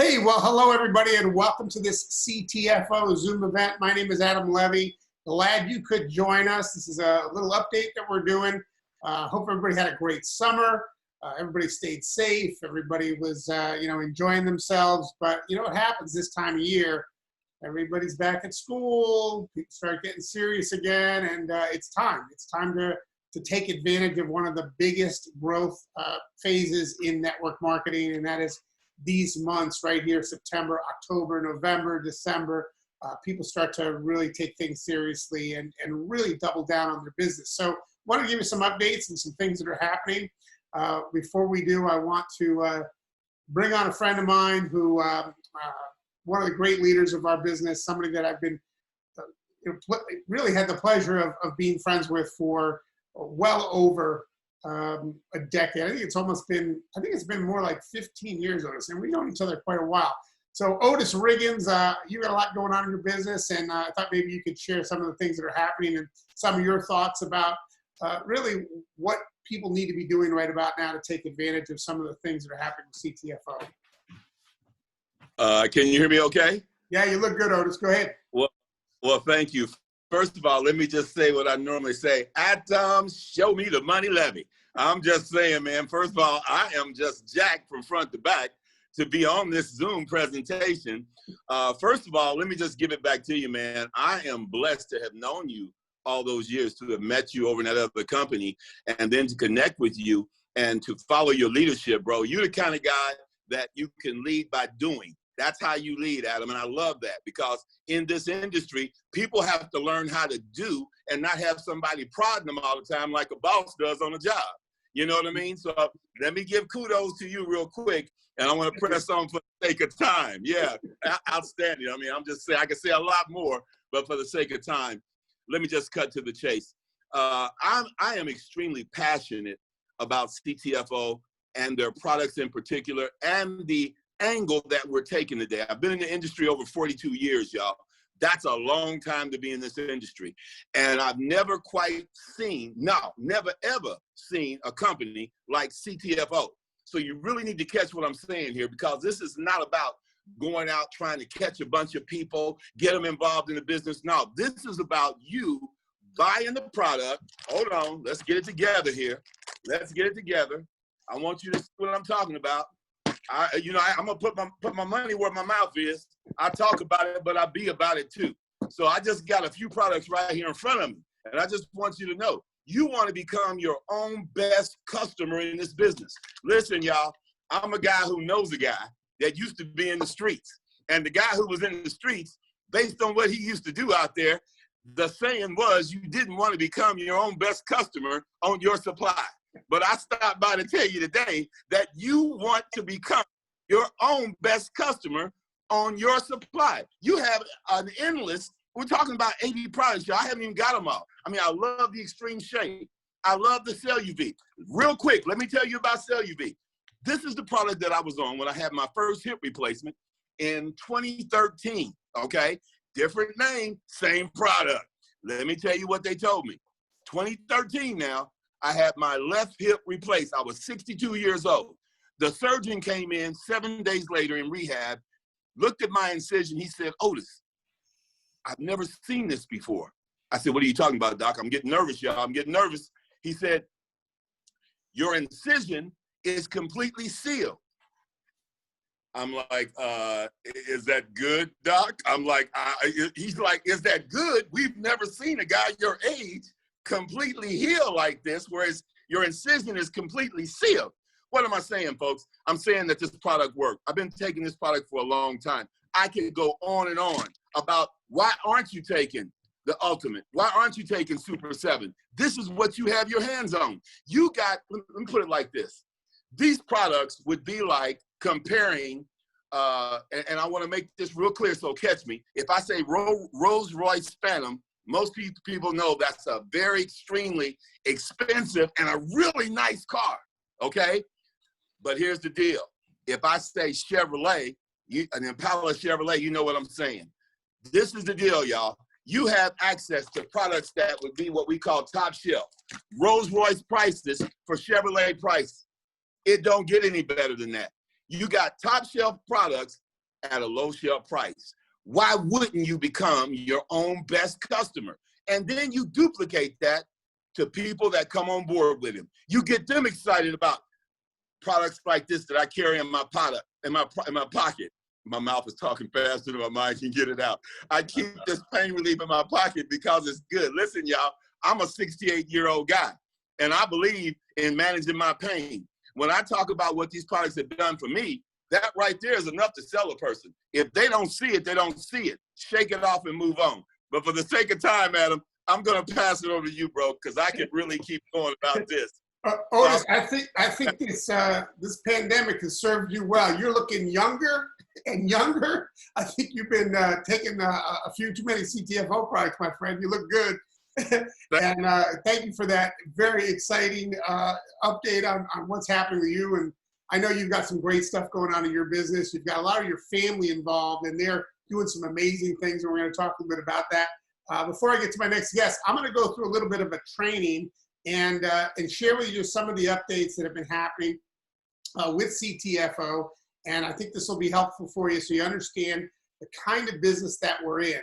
Hey, well, hello everybody, and welcome to this CTFO Zoom event. My name is Adam Levy. Glad you could join us. This is a little update that we're doing. Hope everybody had a great summer. Everybody stayed safe. Everybody was, enjoying themselves. But you know what happens this time of year? Everybody's back at school. People start getting serious again, and it's time. It's time to take advantage of one of the biggest growth phases in network marketing, and that is these months right here, September, October, November, December. People start to really take things seriously and really double down on their business. So I want to give you some updates and some things that are happening. Before we do, I want to bring on a friend of mine who, one of the great leaders of our business, somebody that I've been really had the pleasure of being friends with for well over a decade. I think it's been more like 15 years, Otis, and we've known each other quite a while. So Otis Riggins, you got a lot going on in your business, and I thought maybe you could share some of the things that are happening and some of your thoughts about really what people need to be doing right about now to take advantage of some of the things that are happening with CTFO. Can you hear me okay? Yeah, you look good, Otis. Go ahead. Well, thank you. First of all, let me just say what I normally say. Adam, show me the money levy. I'm just saying, man, first of all, I am just jacked from front to back to be on this Zoom presentation. First of all, let me just give it back to you, man. I am blessed to have known you all those years, to have met you over in that other company, and then to connect with you and to follow your leadership, bro. You're the kind of guy that you can lead by doing. That's how you lead, Adam, and I love that, because in this industry, people have to learn how to do and not have somebody prodding them all the time like a boss does on a job. You know what I mean? So let me give kudos to you real quick, and I want to press on for the sake of time. Yeah, outstanding. I mean, I'm just saying, I can say a lot more, but for the sake of time, let me just cut to the chase. I am extremely passionate about CTFO and their products in particular, and the angle that we're taking today. I've been in the industry over 42 years, y'all. That's a long time to be in this industry. And I've never never ever seen a company like CTFO. So you really need to catch what I'm saying here, because this is not about going out trying to catch a bunch of people, get them involved in the business. No, this is about you buying the product. Hold on, let's get it together here. Let's get it together. I want you to see what I'm talking about. I'm gonna put my money where my mouth is. I talk about it, but I be about it too. So I just got a few products right here in front of me, and I just want you to know, you want to become your own best customer in this business. Listen, y'all, I'm a guy who knows a guy that used to be in the streets, and the guy who was in the streets, based on what he used to do out there, the saying was you didn't want to become your own best customer on your supply. But I stopped by to tell you today that you want to become your own best customer on your supply. You have an endless, we're talking about 80 products, y'all. I haven't even got them all. I mean, I love the Extreme Shade. I love the CellUV. Real quick, let me tell you about CellUV. This is the product that I was on when I had my first hip replacement in 2013, okay? Different name, same product. Let me tell you what they told me. 2013 now, I had my left hip replaced. I was 62 years old. The surgeon came in 7 days later in rehab, looked at my incision. He said, Otis, I've never seen this before. I said, what are you talking about, doc? I'm getting nervous, y'all. I'm getting nervous. He said, your incision is completely sealed. I'm like, is that good, doc? I'm like, he's like, is that good? We've never seen a guy your age completely heal like this, whereas your incision is completely sealed. What am I saying, folks? I'm saying that this product worked. I've been taking this product for a long time. I can go on and on about why aren't you taking the Ultimate? Why aren't you taking Super 7? This is what you have your hands on. You got, let me put it like this. These products would be like comparing, and I want to make this real clear, so catch me. If I say Rolls-Royce Phantom, most people know that's a very extremely expensive and a really nice car, okay? But here's the deal. If I say Chevrolet, an Impala Chevrolet, you know what I'm saying. This is the deal, y'all. You have access to products that would be what we call top shelf. Rolls-Royce prices for Chevrolet price. It don't get any better than that. You got top shelf products at a low shelf price. Why wouldn't you become your own best customer? And then you duplicate that to people that come on board with him. You get them excited about products like this that I carry in my pocket. My mouth is talking faster than my mind can get it out. I keep this pain relief in my pocket because it's good. Listen, y'all, I'm a 68-year-old guy, and I believe in managing my pain. When I talk about what these products have done for me, that right there is enough to sell a person. If they don't see it, they don't see it. Shake it off and move on. But for the sake of time, Adam, I'm going to pass it over to you, bro, because I can really keep going about this. Otis, I think this pandemic has served you well. You're looking younger and younger. I think you've been taking a few too many CTFO products, my friend. You look good. And thank you for that very exciting update on what's happening with you. And I know you've got some great stuff going on in your business. You've got a lot of your family involved, and they're doing some amazing things, and we're going to talk a little bit about that. Before I get to my next guest, I'm going to go through a little bit of a training and share with you some of the updates that have been happening with CTFO. And I think this will be helpful for you so you understand the kind of business that we're in.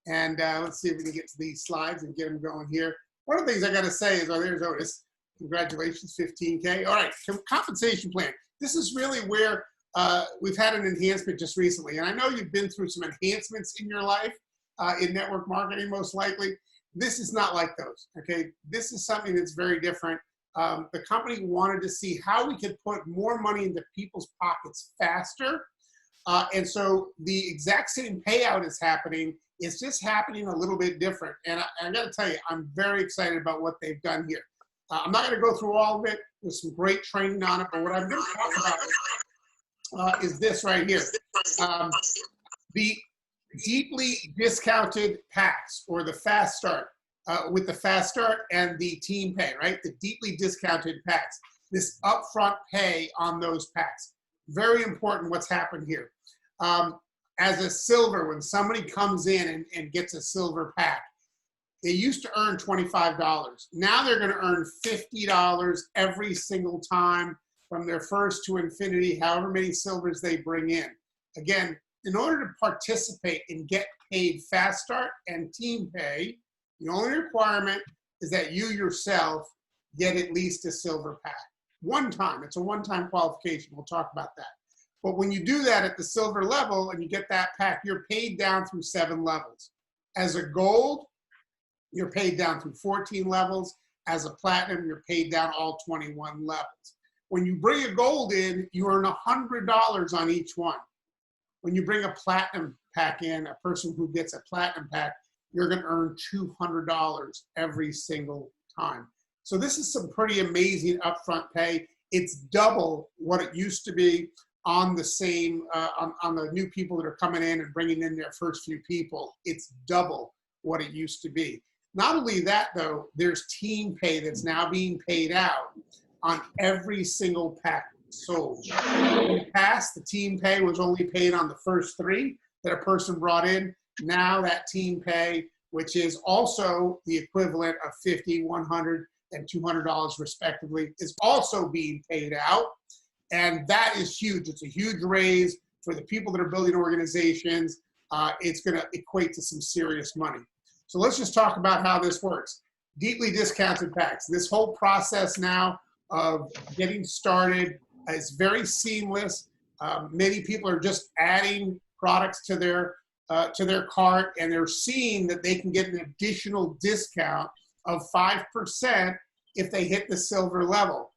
And let's see if we can get to these slides and get them going here. One of the things I got to say is, there's Otis. Congratulations, 15K. All right, compensation plan. This is really where we've had an enhancement just recently. And I know you've been through some enhancements in your life in network marketing, most likely. This is not like those, okay? This is something that's very different. The company wanted to see how we could put more money into people's pockets faster. And so the exact same payout is happening. It's just happening a little bit different. And I got to tell you, I'm very excited about what they've done here. I'm not going to go through all of it. There's some great training on it. But what I'm going to talk about is this right here. The deeply discounted packs, or the fast start, with the fast start and the team pay, right? The deeply discounted packs. This upfront pay on those packs. Very important what's happened here. As a silver, when somebody comes in and gets a silver pack, they used to earn $25. Now they're going to earn $50 every single time from their first to infinity, however many silvers they bring in. Again, in order to participate and get paid fast start and team pay, the only requirement is that you yourself get at least a silver pack. One time. It's a one-time qualification. We'll talk about that. But when you do that at the silver level and you get that pack, you're paid down through 7 levels. As a gold, you're paid down through 14 levels. As a platinum, you're paid down all 21 levels. When you bring a gold in, you earn $100 on each one. When you bring a platinum pack in, a person who gets a platinum pack, you're going to earn $200 every single time. So this is some pretty amazing upfront pay. It's double what it used to be on the same, on the new people that are coming in and bringing in their first few people. It's double what it used to be. Not only that, though, there's team pay that's now being paid out on every single pack sold. In the past, the team pay was only paid on the first 3 that a person brought in. Now that team pay, which is also the equivalent of $50, $100, and $200 respectively, is also being paid out. And that is huge. It's a huge raise for the people that are building organizations. It's going to equate to some serious money. So let's just talk about how this works. Deeply discounted packs. This whole process now of getting started is very seamless. Many people are just adding products to their cart, and they're seeing that they can get an additional discount of 5% if they hit the silver level,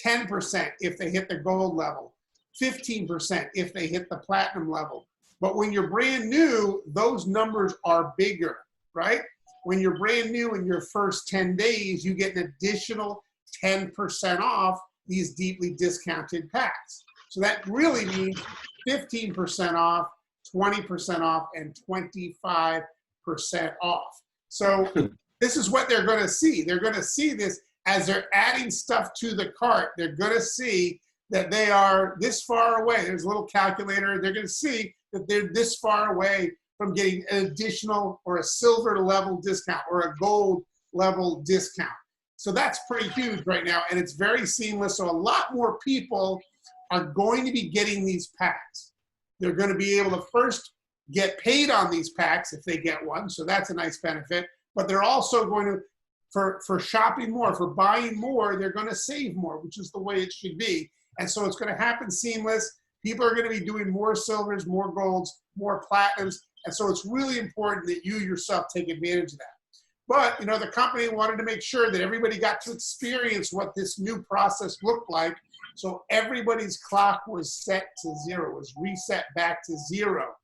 10% if they hit the gold level, 15% if they hit the platinum level. But when you're brand new, those numbers are bigger, right? When you're brand new in your first 10 days, you get an additional 10% off these deeply discounted packs. So that really means 15% off, 20% off, and 25% off. So this is what they're going to see. They're going to see this as they're adding stuff to the cart. They're going to see that they are this far away. There's a little calculator. They're going to see that they're this far away from getting an additional or a silver level discount or a gold level discount. So that's pretty huge right now, and it's very seamless. So a lot more people are going to be getting these packs. They're going to be able to first get paid on these packs if they get one, so that's a nice benefit. But they're also going to, for shopping more, for buying more, they're going to save more, which is the way it should be. And so it's going to happen seamless. People are going to be doing more silvers, more golds, more platinums. And so it's really important that you yourself take advantage of that. But, you know, the company wanted to make sure that everybody got to experience what this new process looked like. So everybody's clock was set to zero, was reset back to zero.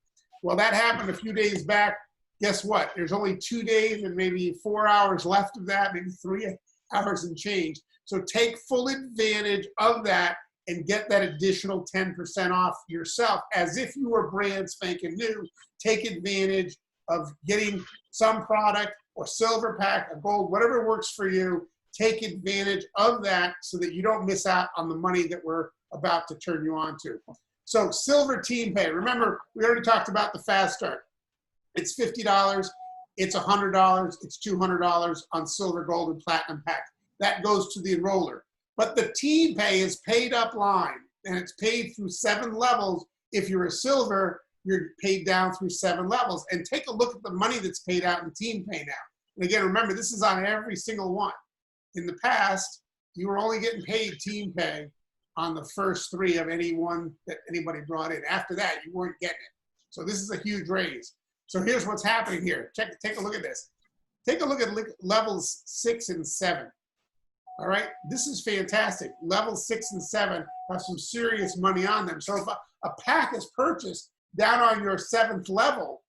Well, that happened a few days back. Guess what? There's only 2 days and maybe 4 hours left of that, maybe 3 hours and change. So take full advantage of that and get that additional 10% off yourself as if you were brand spanking new. Take advantage of getting some product or silver pack, a gold, whatever works for you. Take advantage of that so that you don't miss out on the money that we're about to turn you on to. So silver team pay. Remember, we already talked about the fast start. It's $50, it's $100, it's $200 on silver, gold, and platinum pack. That goes to the enroller. But the team pay is paid up line, and it's paid through 7 levels. If you're a silver, you're paid down through 7 levels. And take a look at the money that's paid out in team pay now. And again, remember, this is on every single one. In the past, you were only getting paid team pay on the first 3 of any one that anybody brought in. After that, you weren't getting it. So this is a huge raise. So here's what's happening here. Take a look at this. Take a look at levels 6 and 7. All right, this is fantastic. Levels 6 and 7 have some serious money on them. So if a pack is purchased down on your 7th level,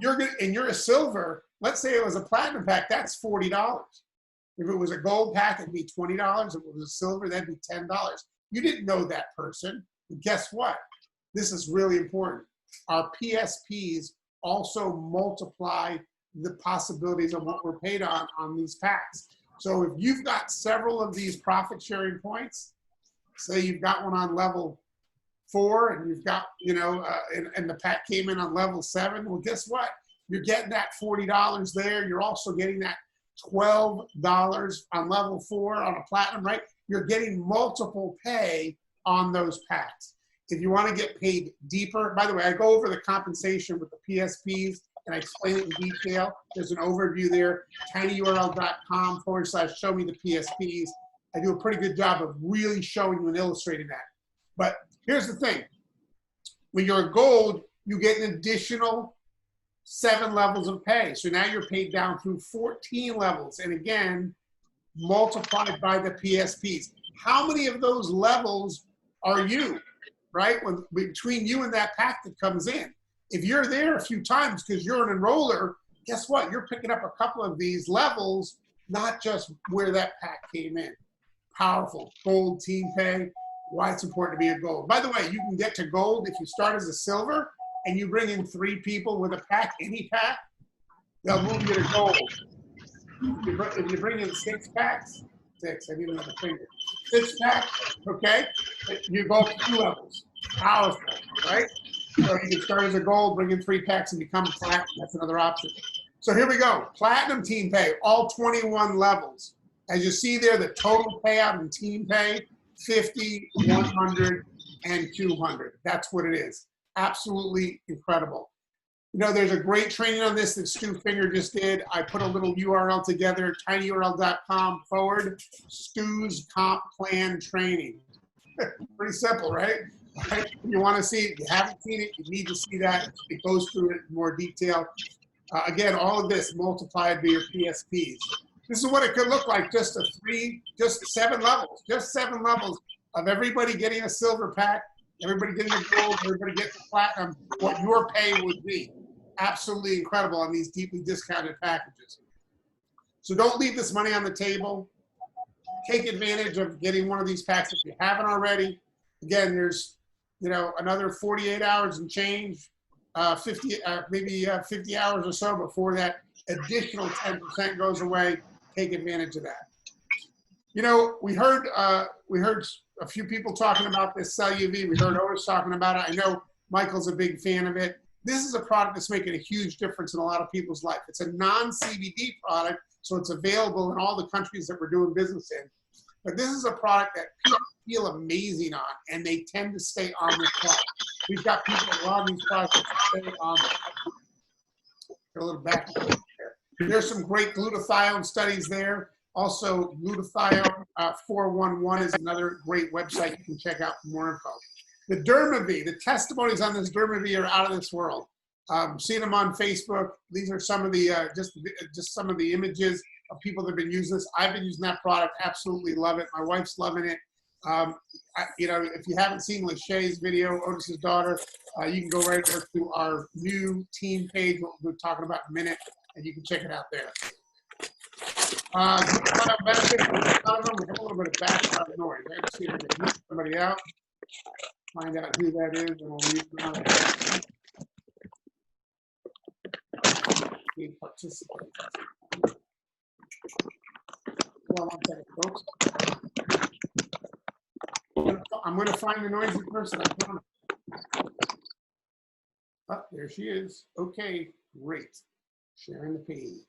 and you're a silver, let's say it was a platinum pack, that's $40. If it was a gold pack, it'd be $20. If it was a silver, that'd be $10. You didn't know that person, but guess what? This is really important. Our PSPs also multiply the possibilities of what we're paid on these packs. So if you've got several of these profit sharing points, say you've got one on level 4 and you've got, you know, and the pack came in on level 7, well, guess what? You're getting that $40 there. You're also getting that $12 on level 4 on a platinum, right? You're getting multiple pay on those packs. If you want to get paid deeper, by the way, I go over the compensation with the PSPs and I explain it in detail. There's an overview there, tinyurl.com/show me the PSPs. I do a pretty good job of really showing you and illustrating that. But here's the thing. When you're a gold, you get an additional 7 levels of pay. So now you're paid down through 14 levels. And again, multiplied by the PSPs. How many of those levels are you, right? Between you and that pack that comes in. If you're there a few times because you're an enroller, guess what? You're picking up a couple of these levels, not just where that pack came in. Powerful. Gold team pay. Why it's important to be a gold. By the way, you can get to gold if you start as a silver and you bring in 3 people with a pack, any pack, they'll move you to gold. If you bring in 6 packs, 6, I need another finger. 6 packs, okay? You go up 2 levels. Powerful, right? So you can start as a gold, bring in 3 packs and become a platinum. That's another option. So here we go. Platinum team pay, all 21 levels. As you see there, the total payout in team pay, 50, 100, and 200. That's what it is. Absolutely incredible. You know, there's a great training on this that Stu Finger just did. I put a little URL together, tinyurl.com/Stu's Comp Plan Training. Pretty simple, right? You want to see it, you haven't seen it, you need to see that. It goes through it in more detail. Again, all of this multiplied by your PSPs. This is what it could look like, just 7 levels of everybody getting a silver pack, everybody getting a gold, everybody getting a platinum, what your pay would be. Absolutely incredible on these deeply discounted packages. So don't leave this money on the table. Take advantage of getting one of these packs if you haven't already. Again, there's, you know, another 48 hours and change, 50 hours or so before that additional 10% goes away. Take advantage of that. You know, we heard a few people talking about this Cell UV. We heard Otis talking about it. I know Michael's a big fan of it. This is a product that's making a huge difference in a lot of people's life. It's a non-CBD product, so it's available in all the countries that we're doing business in. But this is a product that people feel amazing on, and they tend to stay on this product. we've got people that are on these projects. A little back there. There's some great glutathione studies there. Also, glutathione 411 is another great website you can check out for more info. The DermaV, the testimonies on this DermaV are out of this world. Seen them on Facebook. These are some of the just some of the images of people that have been using this. I've been using that product, absolutely love it. My wife's loving it. You know, if you haven't seen Lachey's video, Otis's daughter, you can go right over to our new team page, what we'll be talking about in a minute, and you can check it out there. Benefits, we have a little bit of background noise. I have to see if I can mute somebody out, find out who that is, and we'll mute them out. Participate. Hold on one second, folks. I'm going to find the noisy person. I promise. Oh, there she is. Okay, great. Sharing the page.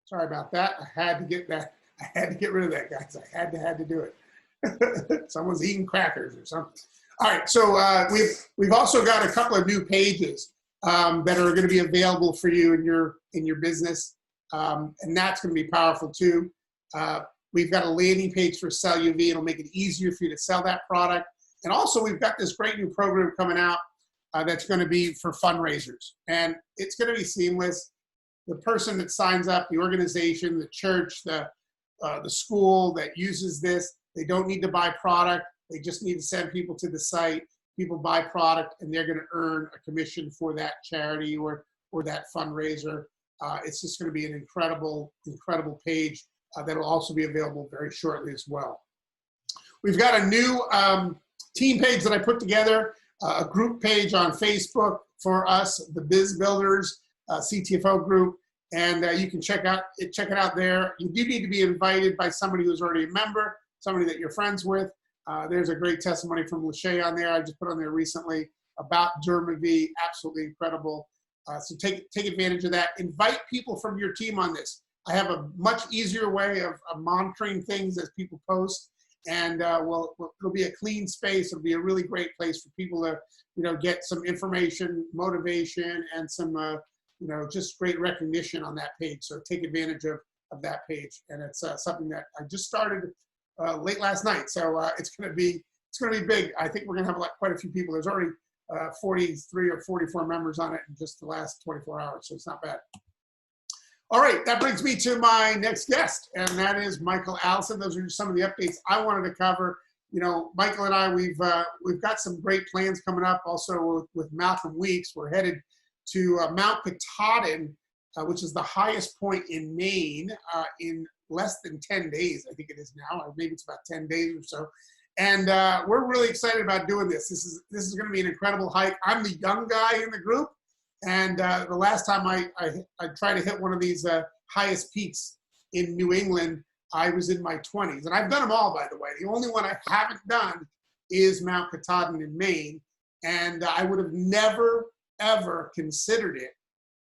Sorry about that. I had to get that. I had to get rid of that, guys. I had to do it. Someone's eating crackers or something. All right, so we've also got a couple of new pages that are going to be available for you in your business, and that's going to be powerful too. We've got a landing page for Sell UV. It'll make it easier for you to sell that product. And also, we've got this great new program coming out that's going to be for fundraisers. And it's going to be seamless. The person that signs up, the organization, the church, the school that uses this, they don't need to buy product. They just need to send people to the site. People buy product, and they're going to earn a commission for that charity or that fundraiser. It's just going to be an incredible page. That will also be available very shortly as well. We've got a new team page that I put together, a group page on Facebook for us, the Biz Builders CTFO group, and you can check it out there. You do need to be invited by somebody who's already a member, somebody that you're friends with. There's a great testimony from Lachey on there. I just put on there recently about DermaV, absolutely incredible. So take advantage of that. Invite people from your team on this. I have a much easier way of monitoring things as people post, and it'll be a clean space. It'll be a really great place for people to, get some information, motivation, and some, just great recognition on that page. So take advantage of that page, and it's something that I just started late last night. So it's going to be big. I think we're going to have quite a few people. There's already 43 or 44 members on it in just the last 24 hours, so it's not bad. All right, that brings me to my next guest, and that is Michael Allison. Those are some of the updates I wanted to cover. Michael and I, we've got some great plans coming up. Also with Malcolm Weeks, we're headed to Mount Katahdin, which is the highest point in Maine, in less than 10 days. I think it is now, or maybe it's about 10 days or so. And we're really excited about doing this. This is going to be an incredible hike. I'm the young guy in the group. And the last time I tried to hit one of these highest peaks in New England, I was in my 20s. And I've done them all, by the way. The only one I haven't done is Mount Katahdin in Maine. And I would have never, ever considered it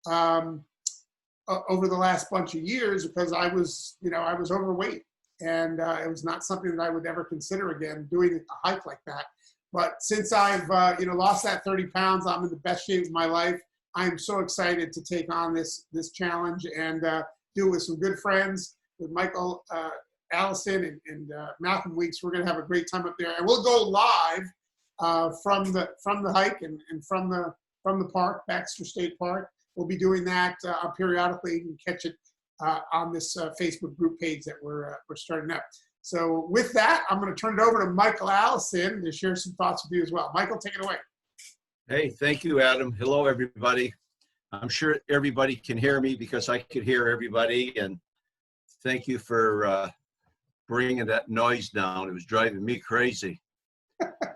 over the last bunch of years because I was overweight. And it was not something that I would ever consider again, doing a hike like that. But since I've lost that 30 pounds, I'm in the best shape of my life. I'm so excited to take on this challenge and do it with some good friends, with Michael Allison and Malcolm Weeks. We're going to have a great time up there, and we'll go live from the hike and from the park, Baxter State Park. We'll be doing that periodically. You can catch it on this Facebook group page that we're starting up. So with that, I'm going to turn it over to Michael Allison to share some thoughts with you as well. Michael, take it away. Hey, thank you, Adam. Hello, everybody. I'm sure everybody can hear me because I could hear everybody. And thank you for bringing that noise down. It was driving me crazy.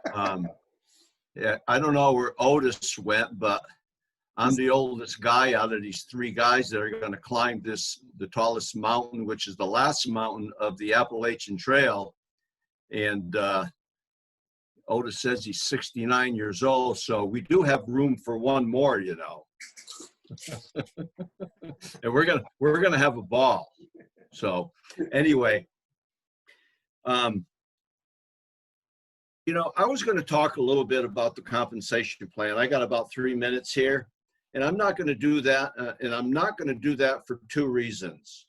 Yeah, I don't know where Otis went, but I'm the oldest guy out of these three guys that are going to climb the tallest mountain, which is the last mountain of the Appalachian Trail. And Otis says he's 69 years old, so we do have room for one more, and we're gonna have a ball. So anyway, You know, I was going to talk a little bit about the compensation plan. I got about 3 minutes here, and I'm not going to do that. And I'm not going to do that for two reasons.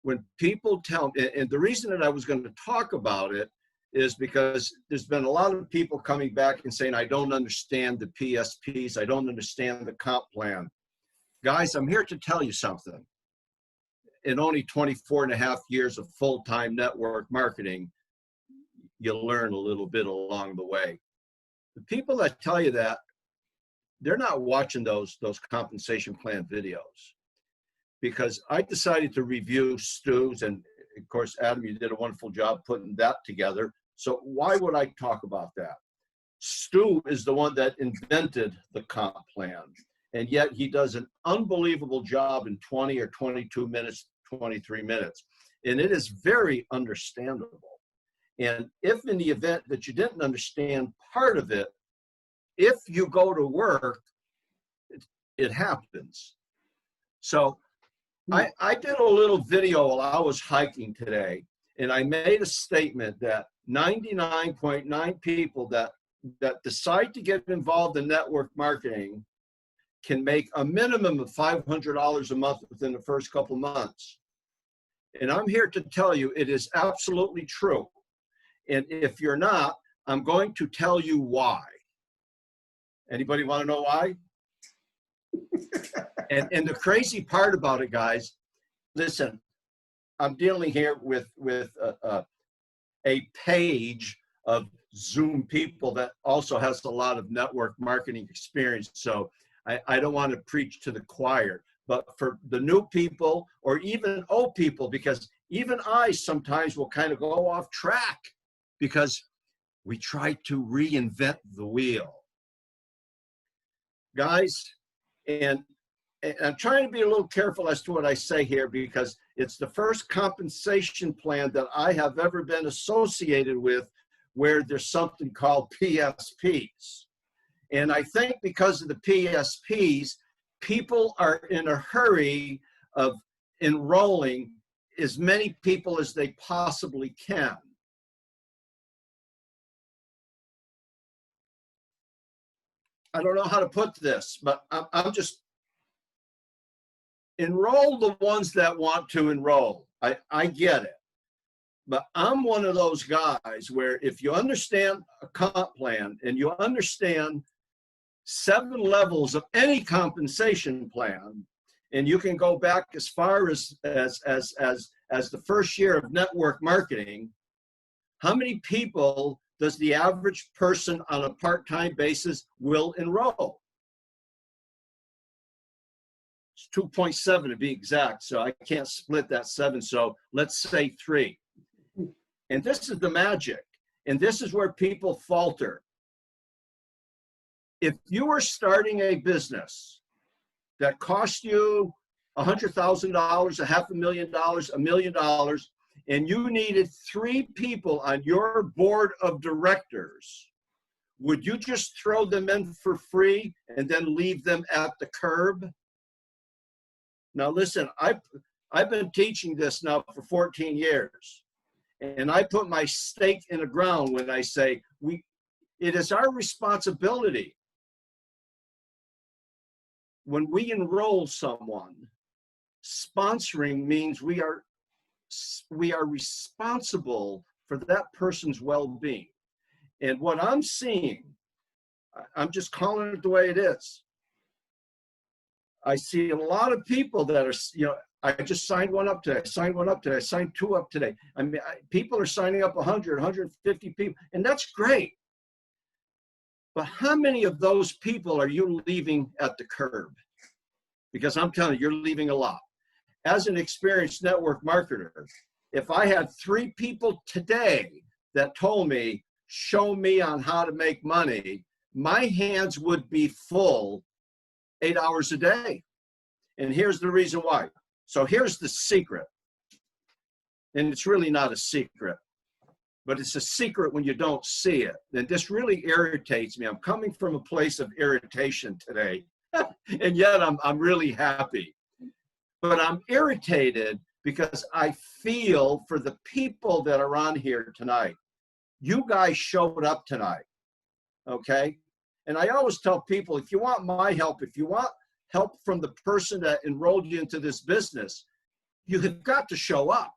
When people tell me, and the reason that I was going to talk about it is because there's been a lot of people coming back and saying, I don't understand the PSPs. I don't understand the comp plan. Guys, I'm here to tell you something. In only 24 and a half years of full-time network marketing, you'll learn a little bit along the way. The people that tell you that, they're not watching those compensation plan videos. Because I decided to review Stu's, and of course, Adam, you did a wonderful job putting that together. So why would I talk about that? Stu is the one that invented the comp plan, and yet he does an unbelievable job in 20 or 22 minutes, 23 minutes. And it is very understandable. And if in the event that you didn't understand part of it, if you go to work, it happens. So I did a little video while I was hiking today, and I made a statement that 99.9 people that decide to get involved in network marketing can make a minimum of $500 a month within the first couple months. And I'm here to tell you it is absolutely true. And if you're not, I'm going to tell you why. Anybody want to know why? And the crazy part about it, guys, listen, I'm dealing here with a page of Zoom people that also has a lot of network marketing experience. So I don't want to preach to the choir, but for the new people or even old people, because even I sometimes will kind of go off track because we try to reinvent the wheel. Guys, and I'm trying to be a little careful as to what I say here because it's the first compensation plan that I have ever been associated with where there's something called PSPs. And I think because of the PSPs, people are in a hurry of enrolling as many people as they possibly can. I don't know how to put this, but I'm just enroll the ones that want to enroll. I get it. But I'm one of those guys where if you understand a comp plan and you understand 7 levels of any compensation plan, and you can go back as far as the first year of network marketing, how many people does the average person on a part-time basis will enroll? It's 2.7 to be exact, so I can't split that 7, so let's say 3. And this is the magic, and this is where people falter. If you were starting a business that cost you $100,000, $500,000, $1 million, and you needed 3 people on your board of directors, would you just throw them in for free and then leave them at the curb? Now listen, I've been teaching this now for 14 years, and I put my stake in the ground when I say it is our responsibility when we enroll someone. Sponsoring means we are responsible for that person's well-being. And what I'm seeing, I'm just calling it the way it is. I see a lot of people that are, I just signed one up today, I signed 2 up today. I mean, people are signing up 100, 150 people, and that's great. But how many of those people are you leaving at the curb? Because I'm telling you, you're leaving a lot. As an experienced network marketer, if I had 3 people today that told me, show me on how to make money, my hands would be full 8 hours a day. And here's the reason why. So here's the secret. And it's really not a secret, but it's a secret when you don't see it. And this really irritates me. I'm coming from a place of irritation today, and yet I'm really happy. But I'm irritated because I feel for the people that are on here tonight. you guys showed up tonight, okay? And I always tell people, if you want my help, if you want help from the person that enrolled you into this business, you have got to show up.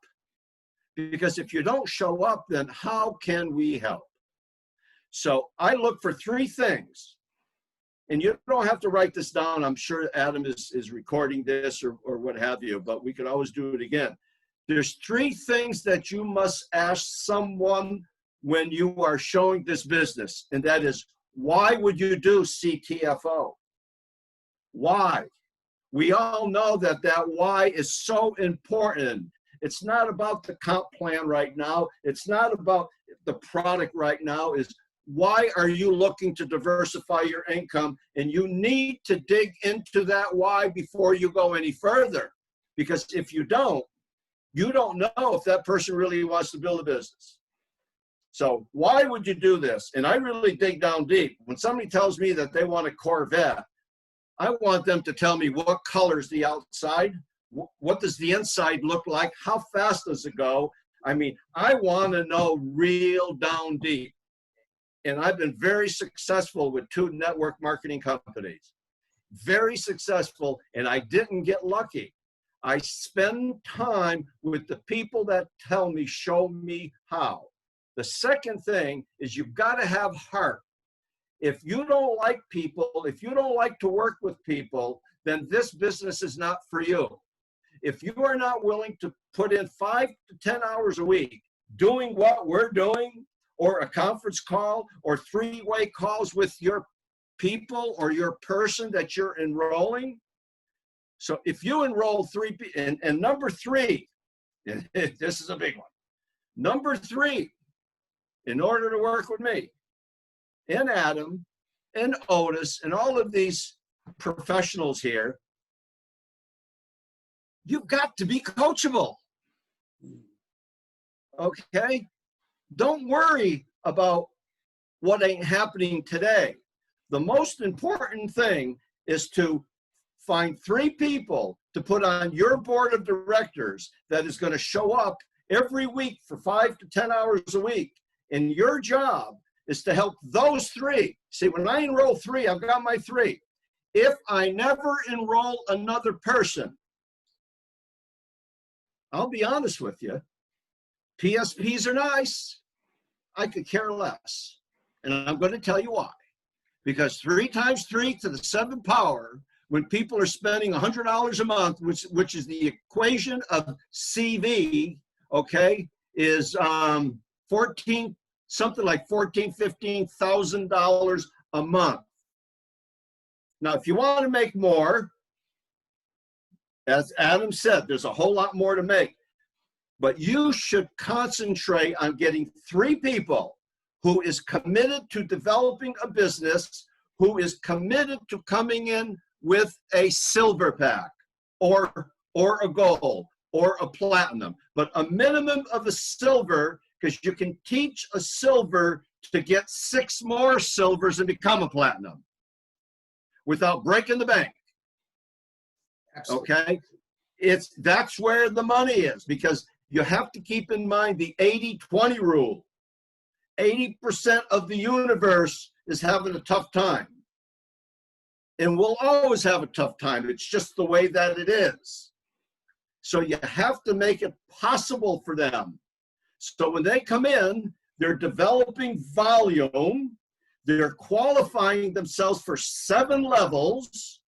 Because if you don't show up, then how can we help? So I look for 3 things. And you don't have to write this down. I'm sure Adam is recording this or what have you, but we could always do it again. There's 3 things that you must ask someone when you are showing this business. And that is, why would you do CTFO? Why? We all know that why is so important. It's not about the comp plan right now. It's not about the product right now. Is why are you looking to diversify your income? And you need to dig into that why before you go any further. Because if you don't know if that person really wants to build a business. So why would you do this? And I really dig down deep. When somebody tells me that they want a Corvette, I want them to tell me what color is the outside, what does the inside look like, how fast does it go? I mean, I want to know real down deep. And I've been very successful with 2 network marketing companies. Very successful, and I didn't get lucky. I spend time with the people that tell me, show me how. The second thing is you've got to have heart. If you don't like people, if you don't like to work with people, then this business is not for you. If you are not willing to put in 5 to 10 hours a week doing what we're doing, or a conference call, or 3-way calls with your people or your person that you're enrolling. So if you enroll 3 people, and number 3, and this is a big one. Number 3, in order to work with me, and Adam, and Otis, and all of these professionals here, you've got to be coachable. Okay? Don't worry about what ain't happening today. The most important thing is to find 3 people to put on your board of directors that is going to show up every week for 5 to 10 hours a week. And your job is to help those 3. See, when I enroll 3, I've got my 3. If I never enroll another person, I'll be honest with you, PSPs are nice. I could care less. And I'm going to tell you why. Because 3 times 3 to the 7th power, when people are spending $100 a month, which is the equation of CV, okay, is something like $14,000, $15,000 a month. Now, if you want to make more, as Adam said, there's a whole lot more to make. But you should concentrate on getting 3 people who is committed to developing a business, who is committed to coming in with a silver pack or a gold or a platinum, but a minimum of a silver, because you can teach a silver to get 6 more silvers and become a platinum without breaking the bank. Absolutely. Okay? That's where the money is, because you have to keep in mind the 80-20 rule. 80% of the universe is having a tough time. And we'll always have a tough time. It's just the way that it is. So you have to make it possible for them. So when they come in, they're developing volume. They're qualifying themselves for 7 levels.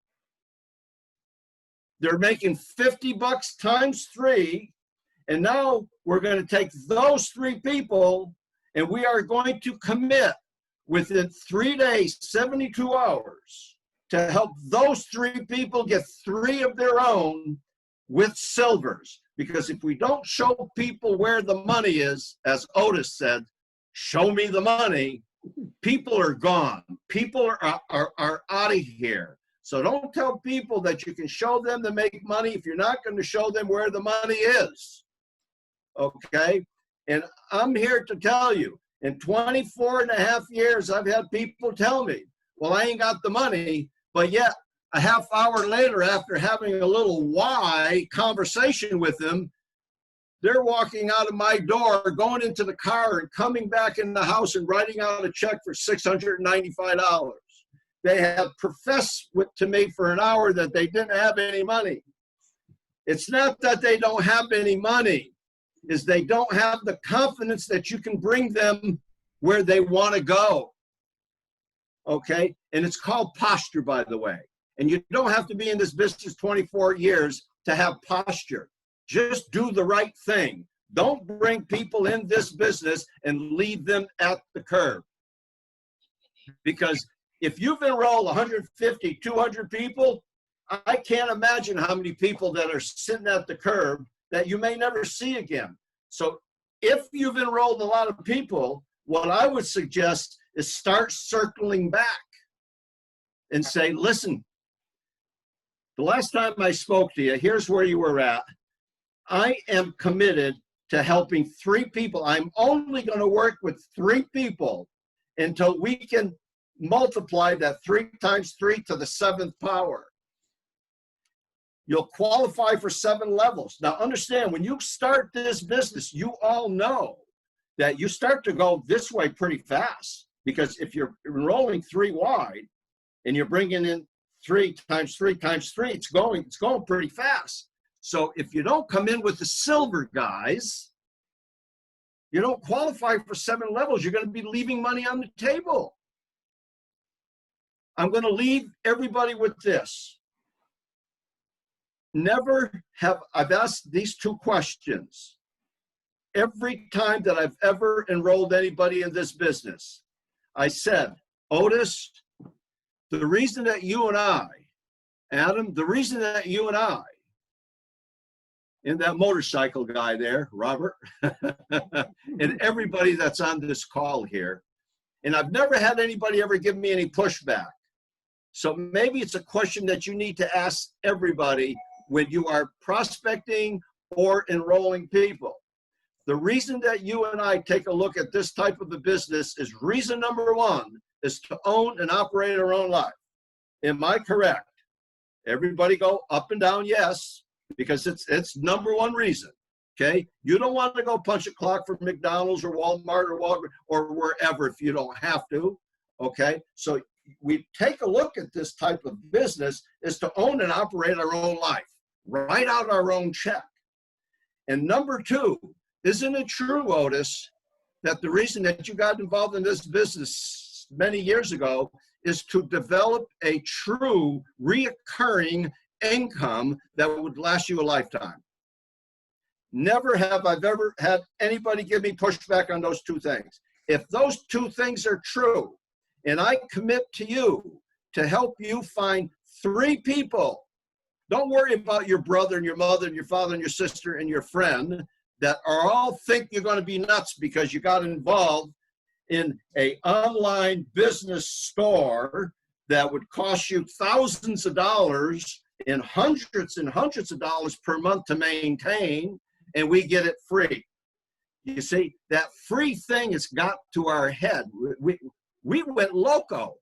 They're making $50 times 3. And now we're going to take those 3 people and we are going to commit within 3 days, 72 hours, to help those 3 people get 3 of their own with silvers. Because if we don't show people where the money is, as Otis said, show me the money, people are gone. People are out of here. So don't tell people that you can show them to make money if you're not going to show them where the money is. Okay? And I'm here to tell you, in 24 and a half years, I've had people tell me, well, I ain't got the money, but yet a half hour later, after having a little why conversation with them, They're walking out of my door, going into the car and coming back in the house and writing out a check for $695. They have professed to me for an hour that they didn't have any money. It's not that they don't have any money, is they don't have the confidence that you can bring them where they want to go. Okay? And it's called posture, by the way. And you don't have to be in this business 24 years to have posture. Just do the right thing. Don't bring people in this business and leave them at the curb. Because if you've enrolled 150, 200 people, I can't imagine how many people that are sitting at the curb that you may never see again. So if you've enrolled a lot of people, what I would suggest is start circling back and say, listen, the last time I spoke to you, here's where you were at. I am committed to helping 3 people. I'm only going to work with 3 people until we can multiply that 3 times 3 to the 7th power. You'll qualify for 7 levels. Now understand, when you start this business, you all know that you start to go this way pretty fast, because if you're enrolling 3 wide and you're bringing in 3 times 3 times 3, it's going pretty fast. So if you don't come in with the silver guys, you don't qualify for 7 levels. You're going to be leaving money on the table. I'm going to leave everybody with this. I've asked these 2 questions every time that I've ever enrolled anybody in this business. I said, Otis, the reason that you and I, Adam, the reason that you and I, and that motorcycle guy there, Robert, and everybody that's on this call here, and I've never had anybody ever give me any pushback. So maybe it's a question that you need to ask everybody when you are prospecting or enrolling people. The reason that you and I take a look at this type of a business is reason number 1 is to own and operate our own life. Am I correct? Everybody go up and down, yes, because it's number 1 reason. Okay? You don't want to go punch a clock for McDonald's or Walmart or Walgreens or wherever if you don't have to. Okay? So we take a look at this type of business is to own and operate our own life, write out our own check. And number 2, isn't it true, Otis, that the reason that you got involved in this business many years ago is to develop a true reoccurring income that would last you a lifetime? Never have I ever had anybody give me pushback on those 2 things. If those 2 things are true, and I commit to you to help you find 3 people, don't worry about your brother and your mother and your father and your sister and your friend that are all think you're going to be nuts because you got involved in an online business store that would cost you thousands of dollars and hundreds of dollars per month to maintain, and we get it free. You see, that free thing has got to our head. We went loco.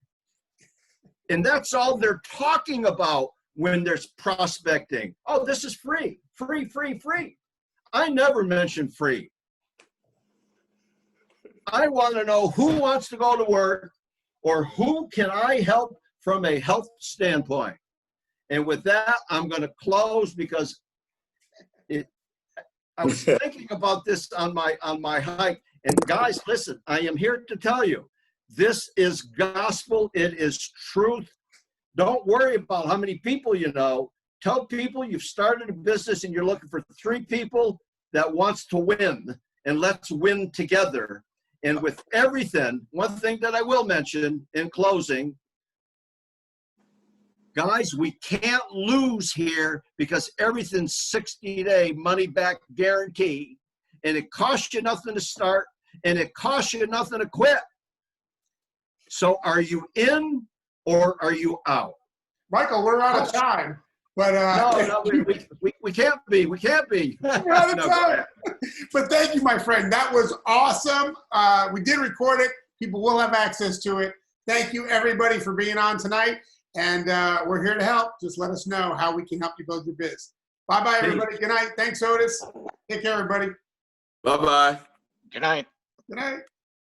And that's all they're talking about when there's prospecting. Oh, this is free, free, free, free. I never mentioned free. I want to know who wants to go to work or who can I help from a health standpoint. And with that, I'm going to close because I was thinking about this on my hike. And guys, listen, I am here to tell you, this is gospel. It is truth. Don't worry about how many people you know. Tell people you've started a business and you're looking for 3 people that wants to win, and let's win together. And with everything, one thing that I will mention in closing, guys, we can't lose here because everything's 60-day money-back guarantee, and it costs you nothing to start, and it costs you nothing to quit. So are you in or are you out? Michael, we're out of time. But no, we can't be. We can't be. We're out of time. But thank you, my friend. That was awesome. We did record it. People will have access to it. Thank you, everybody, for being on tonight. And we're here to help. Just let us know how we can help you build your biz. Bye-bye, everybody. Good night. Thanks, Otis. Take care, everybody. Bye-bye. Good night. Good night.